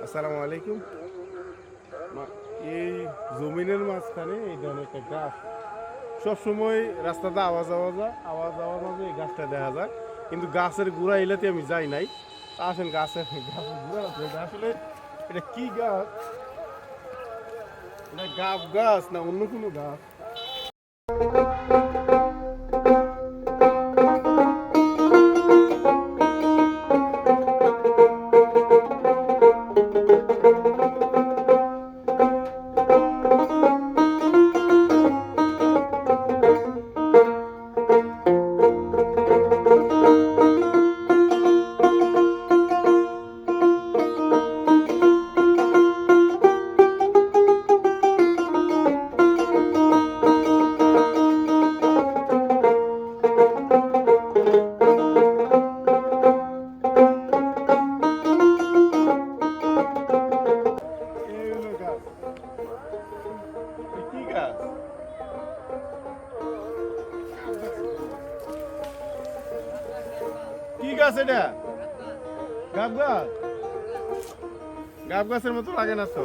আসসালামু আলাইকুম। এই জমিনের মাঝখানে এই ধরনের একটা গাছ সবসময় রাস্তাতে আওয়াজ মাঝে এই গাছটা দেখা যায়, কিন্তু গাছের গোড়া এলাতে আমি যাই নাই। তা আসেন গাছের গোড়া আছে, এটা আসলে এটা কি গাছ? এটা গাব গাছ না অন্য কোনো গাছ? এই হলো গাছ। কি গাছ? কি গাছ এটা? গাব গাছ? গাব গাছের মতো লাগে না তো।